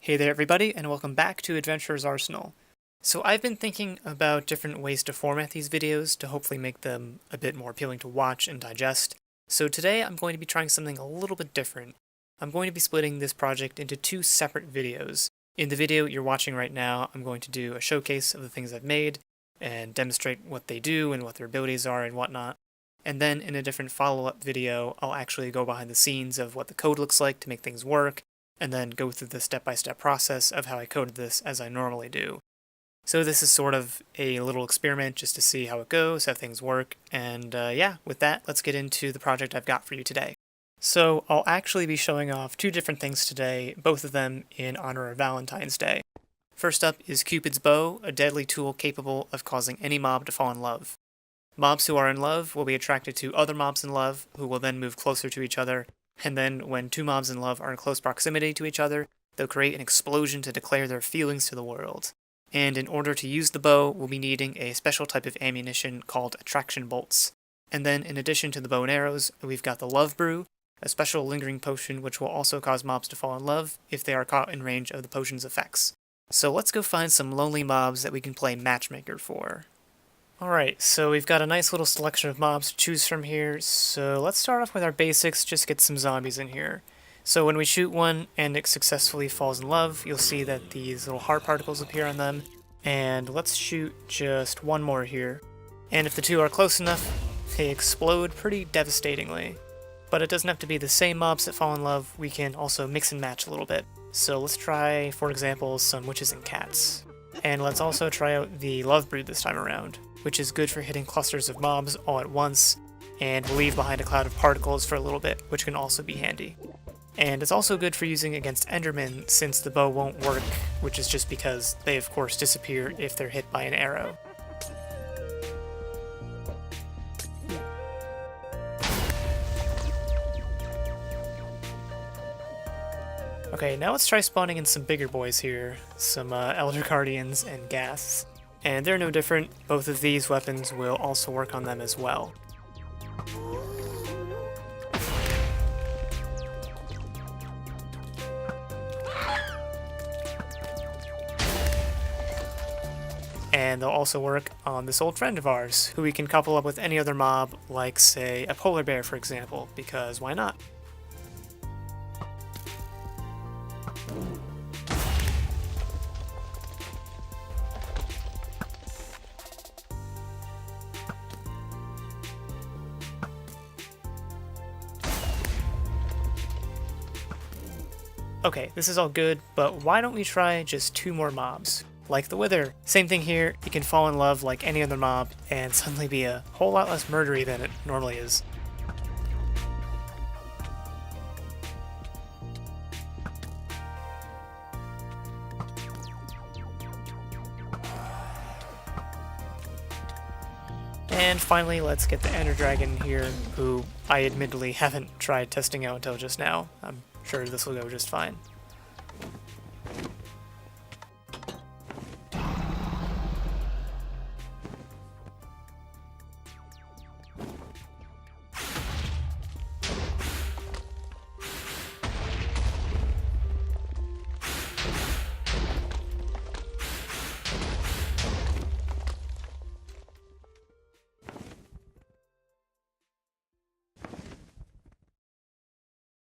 Hey there everybody, and welcome back to Adventurer's Arsenal. So I've been thinking about different ways to format these videos to hopefully make them a bit more appealing to watch and digest. So today I'm going to be trying something a little bit different. I'm going to be splitting this project into two separate videos. In the video you're watching right now, I'm going to do a showcase of the things I've made and demonstrate what they do and what their abilities are and whatnot. And then in a different follow-up video, I'll actually go behind the scenes of what the code looks like to make things work, and then go through the step-by-step process of how I coded this as I normally do. So this is sort of a little experiment just to see how it goes, how things work, and yeah, with that, let's get into the project I've got for you today. So I'll actually be showing off two different things today, both of them in honor of Valentine's Day. First up is Cupid's bow, a deadly tool capable of causing any mob to fall in love. Mobs who are in love will be attracted to other mobs in love, who will then move closer to each other, and then when two mobs in love are in close proximity to each other, they'll create an explosion to declare their feelings to the world. And in order to use the bow, we'll be needing a special type of ammunition called attraction bolts. And then in addition to the bow and arrows, we've got the love brew, a special lingering potion which will also cause mobs to fall in love if they are caught in range of the potion's effects. So let's go find some lonely mobs that we can play matchmaker for. Alright, so we've got a nice little selection of mobs to choose from here, so let's start off with our basics, just get some zombies in here. So when we shoot one and it successfully falls in love, you'll see that these little heart particles appear on them, and let's shoot just one more here. And if the two are close enough, they explode pretty devastatingly. But it doesn't have to be the same mobs that fall in love, we can also mix and match a little bit. So let's try, for example, some witches and cats. And let's also try out the love brew this time around, which is good for hitting clusters of mobs all at once, and will leave behind a cloud of particles for a little bit, which can also be handy. And it's also good for using against Endermen, since the bow won't work, which is just because they of course disappear if they're hit by an arrow. Okay, now let's try spawning in some bigger boys here, some Elder Guardians and Ghasts. And they're no different, both of these weapons will also work on them as well. And they'll also work on this old friend of ours, who we can couple up with any other mob, like say a polar bear for example, because why not? Okay, this is all good, but why don't we try just two more mobs? Like the Wither. Same thing here, you can fall in love like any other mob, and suddenly be a whole lot less murdery than it normally is. And finally, let's get the Ender Dragon here, who I admittedly haven't tried testing out until just now. I'm sure this will go just fine.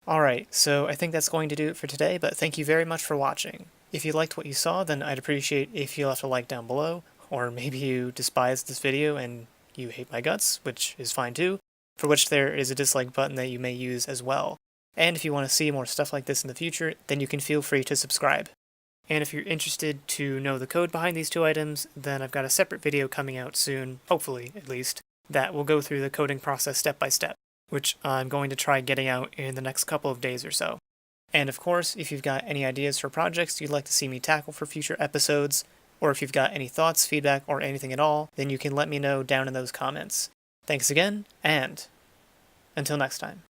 Alright, so I think that's going to do it for today, but thank you very much for watching. If you liked what you saw, then I'd appreciate if you left a like down below, or maybe you despise this video and you hate my guts, which is fine too, for which there is a dislike button that you may use as well. And if you want to see more stuff like this in the future, then you can feel free to subscribe. And if you're interested to know the code behind these two items, then I've got a separate video coming out soon, hopefully at least, that will go through the coding process step by step, which I'm going to try getting out in the next couple of days or so. And of course, if you've got any ideas for projects you'd like to see me tackle for future episodes, or if you've got any thoughts, feedback, or anything at all, then you can let me know down in those comments. Thanks again, and until next time.